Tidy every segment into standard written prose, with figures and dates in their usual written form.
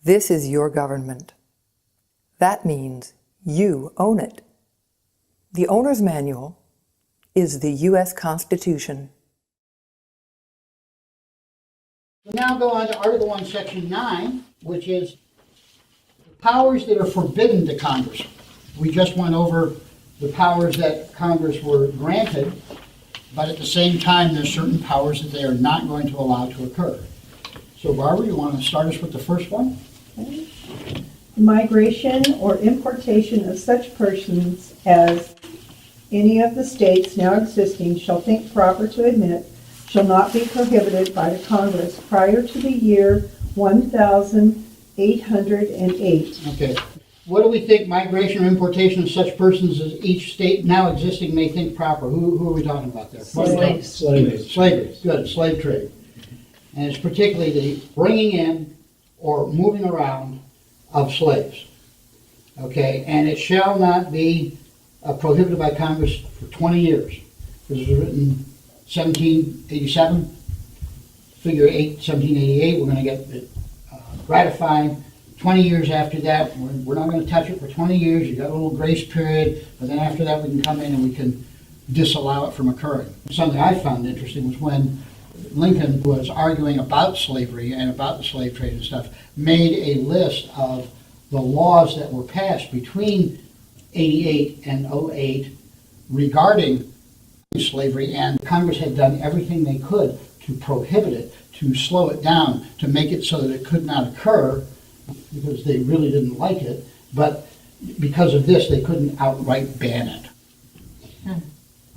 This is your government. That means you own it. The owner's manual is the U.S. Constitution. We now go on to Article 1, Section 9, which is powers that are forbidden to Congress. We just went over the powers that Congress were granted, but at the same time, there's certain powers that they are not going to allow to occur. So Barbara, you want to start us with the first one? Migration or importation of such persons as any of the states now existing shall think proper to admit shall not be prohibited by the Congress prior to the year 1808. Okay. What do we think migration or importation of such persons as each state now existing may think proper? Who are we talking about there? Slaves. Slavery. Good. Slave trade. And it's particularly the bringing in or moving around of slaves. Okay. And it shall not be prohibited by Congress for 20 years. This was written 1787. Figure 8, 1788. We're going to get it ratified. 20 years after that, we're not going to touch it for 20 years. You've got a little grace period, but then after that we can come in and we can disallow it from occurring. Something I found interesting was when Lincoln was arguing about slavery and about the slave trade and stuff, made a list of the laws that were passed between 88 and 08 regarding slavery, and Congress had done everything they could to prohibit it, to slow it down, to make it so that it could not occur, because they really didn't like it, but because of this, they couldn't outright ban it.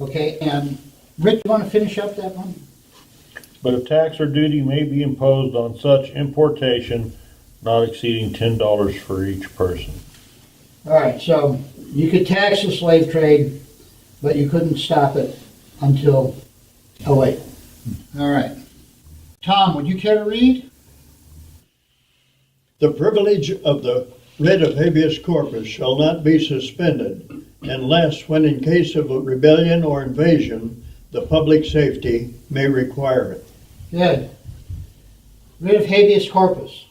Okay, and Rick, you want to finish up that one? But a tax or duty may be imposed on such importation not exceeding $10 for each person. All right, so you could tax the slave trade, but you couldn't stop it until 08. All right. Tom, would you care to read? The privilege of the writ of habeas corpus shall not be suspended unless, when in case of a rebellion or invasion, the public safety may require it. Good. Writ of habeas corpus.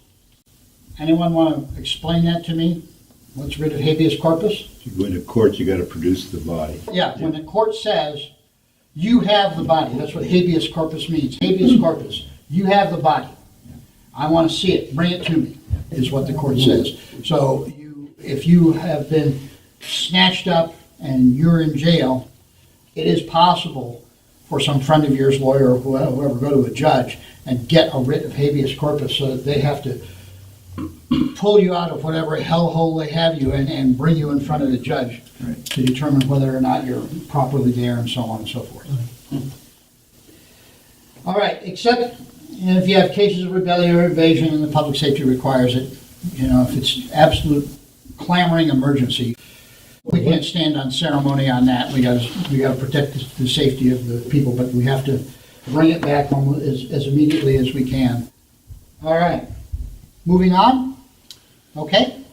Anyone want to explain that to me? What's writ of habeas corpus? You go into court, you got to produce the body. Yeah, when the court says, you have the body, that's what habeas corpus means. Habeas corpus, you have the body. I want to see it, bring it to me, is what the court says. So if you have been snatched up and you're in jail, it is possible for some friend of yours, lawyer or whoever, go to a judge and get a writ of habeas corpus so that they have to pull you out of whatever hellhole they have you in and bring you in front of the judge to determine whether or not you're properly there and so on and so forth. All right, except if you have cases of rebellion or invasion and the public safety requires it, if it's absolute clamoring emergency, we can't stand on ceremony on that. We got to protect the safety of the people, but we have to bring it back home as immediately as we can. All right, moving on. Okay,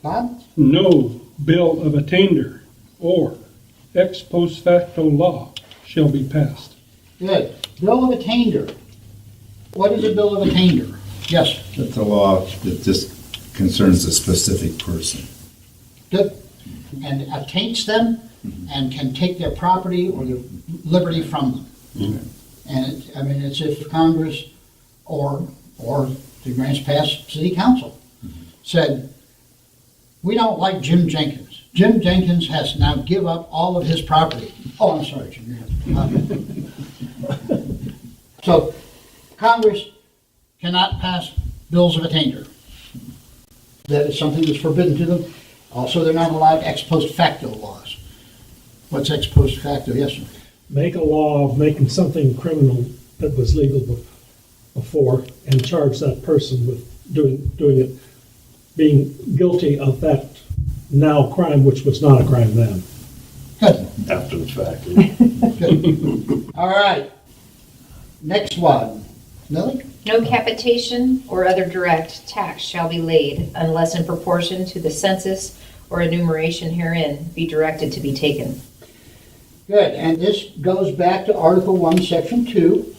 Bob? No bill of attainder or ex post facto law shall be passed. Good. Bill of attainder. What is a bill of attainder? Yes. That's a law that just concerns a specific person. Good. And attaints them and can take their property or their liberty from them. And it's if Congress or the Grants Pass City Council said, we don't like Jim Jenkins. Jim Jenkins has to now give up all of his property. Oh, I'm sorry, Jim. You have to. So Congress cannot pass bills of attainder. That is something that's forbidden to them. Also, they're not allowed ex post facto laws. What's ex post facto? Yes, sir. Make a law of making something criminal that was legal before and charge that person with doing it, being guilty of that now crime, which was not a crime then. Good. After the fact. Good. All right. Next one. Lily? No capitation or other direct tax shall be laid unless in proportion to the census or enumeration herein be directed to be taken. Good. And this goes back to Article 1, Section 2.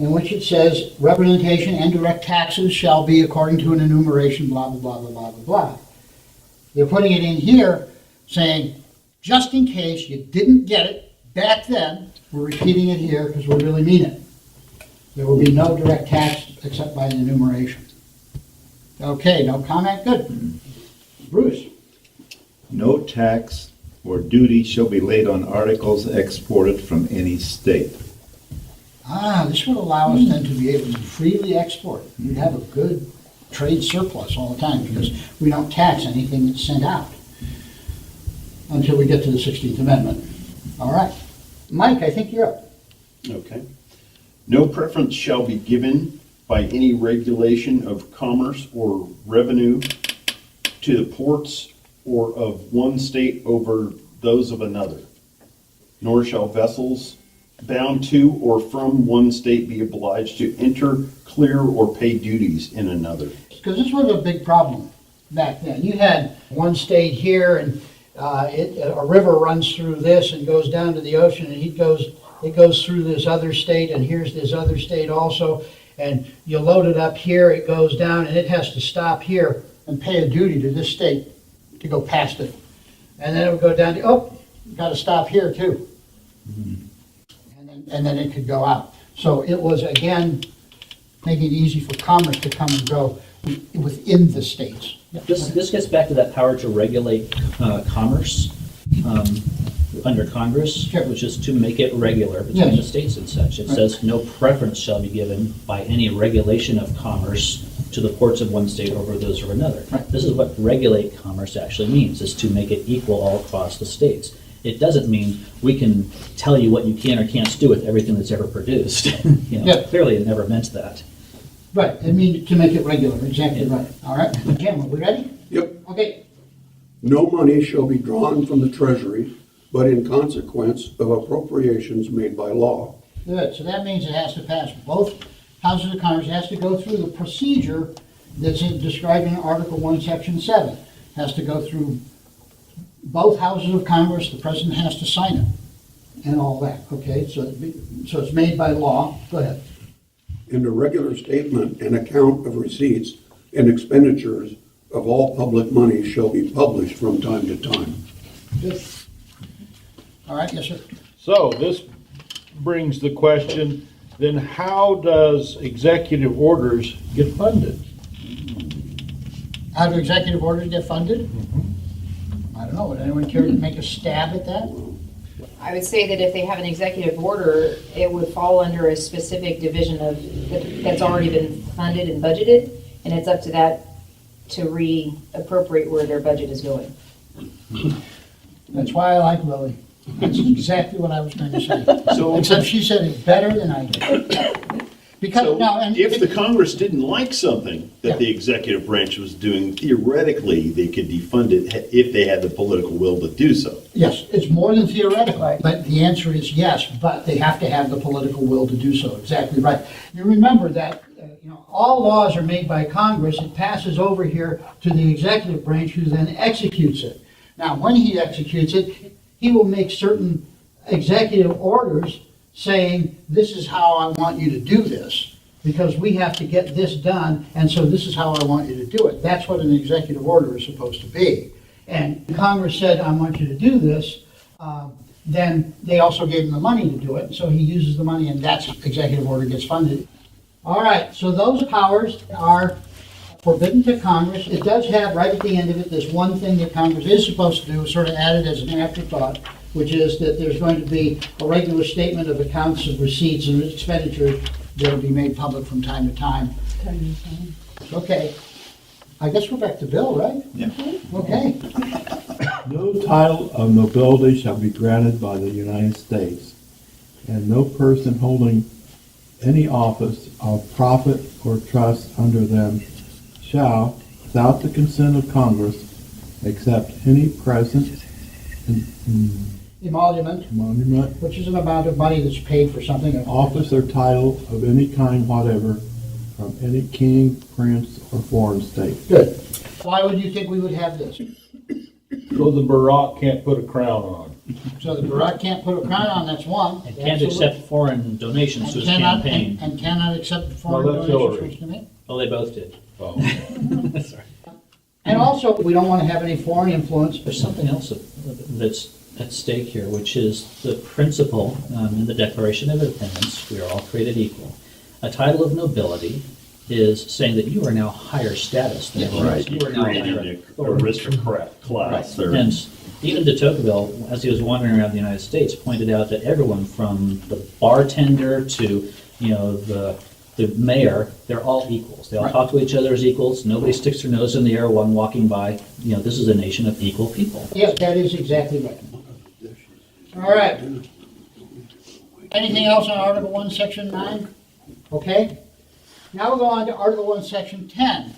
in which it says representation and direct taxes shall be according to an enumeration, blah, blah, blah, blah, blah, blah, blah. They're putting it in here saying, just in case you didn't get it back then, we're repeating it here because we really mean it. There will be no direct tax except by an enumeration. Okay, no comment? Good. Bruce? No tax or duty shall be laid on articles exported from any state. This would allow us then to be able to freely export. We'd have a good trade surplus all the time because we don't tax anything that's sent out until we get to the 16th Amendment. All right. Mike, I think you're up. Okay. No preference shall be given by any regulation of commerce or revenue to the ports or of one state over those of another. Nor shall vessels bound to or from one state be obliged to enter, clear, or pay duties in another. Because this was a big problem back then. You had one state here and a river runs through this and goes down to the ocean and it goes through this other state and here's this other state also. And you load it up here, it goes down and it has to stop here and pay a duty to this state to go past it. And then it would go down to, you gotta stop here too. And then it could go out. So it was, again, making it easy for commerce to come and go within the states. This gets back to that power to regulate commerce under Congress, Sure. which is to make it regular between Yes. the states and such. It Right. says no preference shall be given by any regulation of commerce to the ports of one state over those of another. Right. This is what regulate commerce actually means, is to make it equal all across the states. It doesn't mean we can tell you what you can or can't do with everything that's ever produced. Yeah. Clearly it never meant that. Right, I mean, to make it regular, exactly right. All right, Jim, are we ready? Yep. Okay, No money shall be drawn from the treasury, but in consequence of appropriations made by law. good. So that means it has to pass both houses of Congress. It has to go through the procedure that's described in Article 1, Section 7. It has to go through both houses of Congress. The president has to sign it and all that, okay? So it's made by law. Go ahead. And a regular statement and account of receipts and expenditures of all public money shall be published from time to time. Good. All right, yes, sir. So this brings the question, then how does executive orders get funded? How do executive orders get funded? I don't know. Would anyone care to make a stab at that? I would say that if they have an executive order, it would fall under a specific division that's already been funded and budgeted, and it's up to that to reappropriate where their budget is going. That's why I like Lily. That's exactly what I was going to say. So- Except she said it better than I did. Because, So now, and if the Congress didn't like something Yeah. that the executive branch was doing, theoretically, they could defund it if they had the political will to do so. yes, it's more than theoretical, but the answer is yes, but they have to have the political will to do so. Exactly right. You remember that, all laws are made by Congress. It passes over here to the executive branch, who then executes it. Now, when he executes it, he will make certain executive orders saying, this is how I want you to do this, because we have to get this done, and so this is how I want you to do it. That's what an executive order is supposed to be. And Congress said, I want you to do this, then they also gave him the money to do it, so he uses the money, and that's executive order gets funded. All right, so those powers are forbidden to Congress. It does have, right at the end of it, this one thing that Congress is supposed to do, sort of added as an afterthought, which is that there's going to be a regular statement of accounts of receipts and expenditures that will be made public from time to time. Okay. I guess we're back to Bill, right? Yeah. Okay. No title of nobility shall be granted by the United States, and no person holding any office of profit or trust under them shall, without the consent of Congress, accept any present Emolument, monument, which is an amount of money that's paid for something. office, or title of any kind whatever from any king, prince, or foreign state. Good. Why would you think we would have this? So the Barack can't put a crown on. So the Barack can't put a crown on, that's one. And can't Absolutely. accept foreign donations to And his cannot, campaign. and cannot accept foreign Well, that's donations Hillary. from his campaign. Oh, they both did. Oh. Sorry. And also, we don't want to have any foreign influence. There's something else that's at stake here, which is the principle in the Declaration of Independence, we are all created equal. A title of nobility is saying that you are now higher status than everyone else. You are now higher authority. aristocrat class there. And even de Tocqueville, as he was wandering around the United States, pointed out that everyone from the bartender to, the mayor, they're all equals. They all talk to each other as equals. Nobody sticks their nose in the air when walking by. This is a nation of equal people. Yes, that is exactly right. All right. Anything else on Article 1, Section 9? Okay. Now we'll go on to Article 1, Section 10.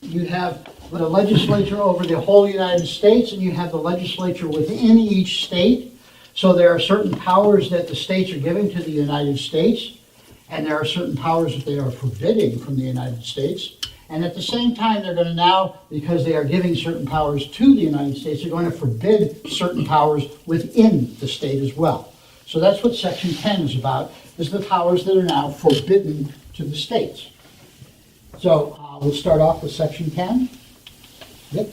You have the legislature over the whole United States, and you have the legislature within each state. So there are certain powers that the states are giving to the United States, and there are certain powers that they are forbidding from the United States. And at the same time, they're going to now, because they are giving certain powers to the United States, they're going to forbid certain powers within the state as well. So that's what Section 10 is about, is the powers that are now forbidden to the states. So we'll start off with Section 10. Yep.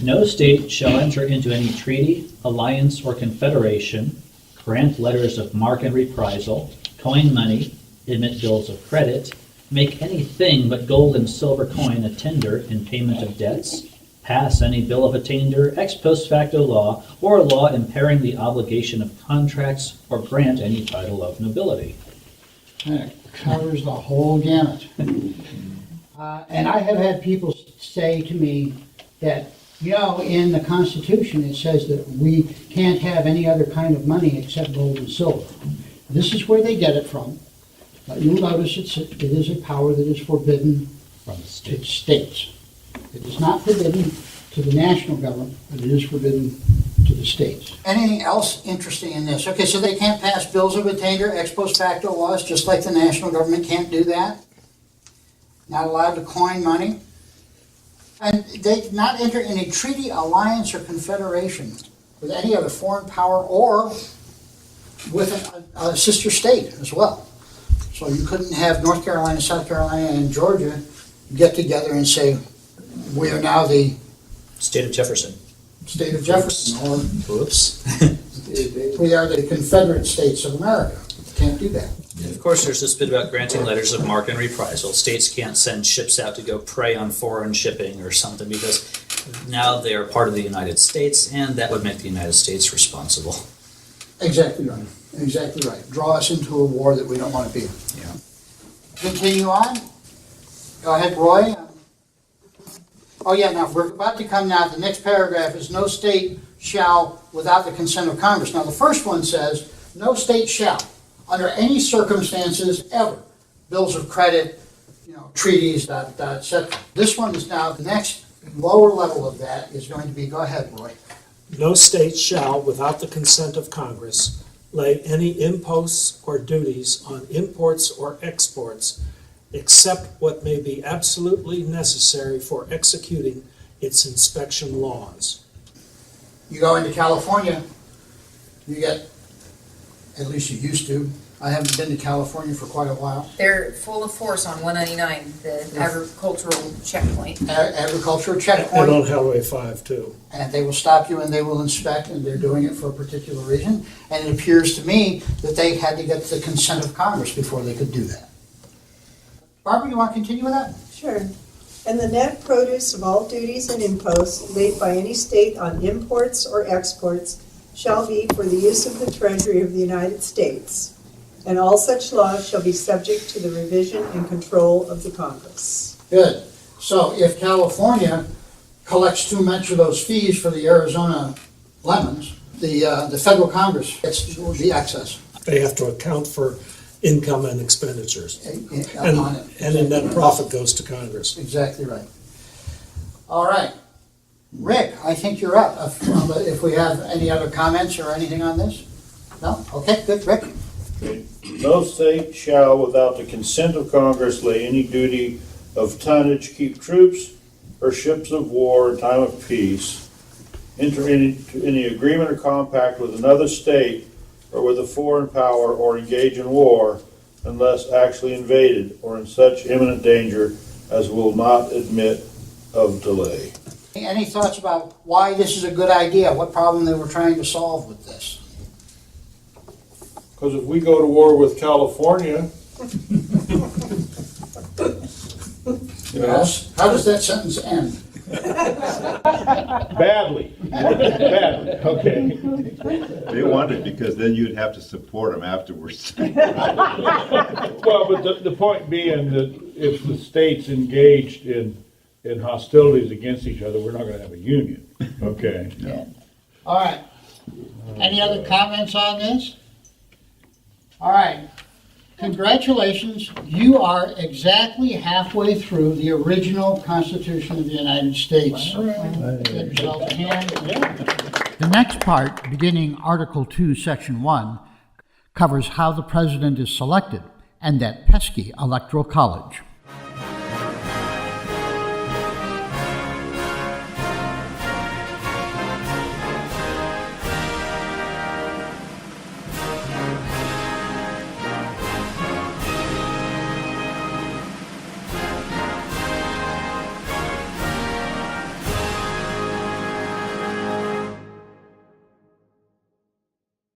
No state shall enter into any treaty, alliance, or confederation, grant letters of marque and reprisal, coin money, emit bills of credit, make anything but gold and silver coin a tender in payment of debts, pass any bill of attainder, ex post facto law, or a law impairing the obligation of contracts, or grant any title of nobility. And it covers the whole gamut. And I have had people say to me that, in the Constitution, it says that we can't have any other kind of money except gold and silver. This is where they get it from. But you'll notice it is a power that is forbidden From the to state. states. It is not forbidden to the national government, but it is forbidden to the states. Anything else interesting in this? Okay, so they can't pass bills of attainder, ex post facto laws, just like the national government can't do that. Not allowed to coin money. And they not enter in a treaty, alliance, or confederation with any other foreign power or with a sister state as well. So you couldn't have North Carolina, South Carolina, and Georgia get together and say, we are now the State of Jefferson. state of Jefferson, or Whoops. we are the Confederate States of America. Can't do that. Of course, there's this bit about granting letters of marque and reprisal. States can't send ships out to go prey on foreign shipping or something because now they are part of the United States, and that would make the United States responsible. Exactly right. Exactly right. Draw us into a war that we don't want to be in. Yeah. Continue on. Go ahead, Roy. Oh, yeah, now, we're about to come now, the next paragraph is, no state shall, without the consent of Congress. Now, the first one says, no state shall, under any circumstances ever, bills of credit, treaties, etc. This one is now, the next lower level of that is going to be, go ahead, Roy. No state shall, without the consent of Congress, lay any imposts or duties on imports or exports except what may be absolutely necessary for executing its inspection laws. You go into California, you get, at least you used to, I haven't been to California for quite a while, They're full of force on 199, the agricultural checkpoint. agricultural And checkpoint, on Highway 5 too. and they will stop you and they will inspect, and they're doing it for a particular reason. And it appears to me that they had to get the consent of Congress before they could do that. Barbara, you want to continue with that? Sure. And the net produce of all duties and imposts laid by any state on imports or exports shall be for the use of the Treasury of the United States, and all such laws shall be subject to the revision and control of the Congress. Good. So if California collects too much of those fees for the Arizona lemons, the federal Congress gets the excess They have to account for income and expenditures. on it. And then net profit goes to Congress. Exactly right. All right. Rick, I think you're up. If we have any other comments or anything on this? No? Okay, good. Rick? No state shall, without the consent of Congress, lay any duty of tonnage, keep troops or ships of war in time of peace, enter into any agreement or compact with another state or with a foreign power or engage in war unless actually invaded or in such imminent danger as will not admit of delay. Any thoughts about why this is a good idea? What problem they were trying to solve with this? Because if we go to war with California, Yes. How does that sentence end? badly, okay. They want it because then you'd have to support them afterwards. Well, but the point being that if the states engaged in hostilities against each other, we're not gonna have a union, okay? All right. Any other comments on this? All right. Congratulations, you are exactly halfway through the original Constitution of the United States. Get yourself a hand. The next part, beginning Article 2, Section 1, covers how the president is selected and that pesky electoral college.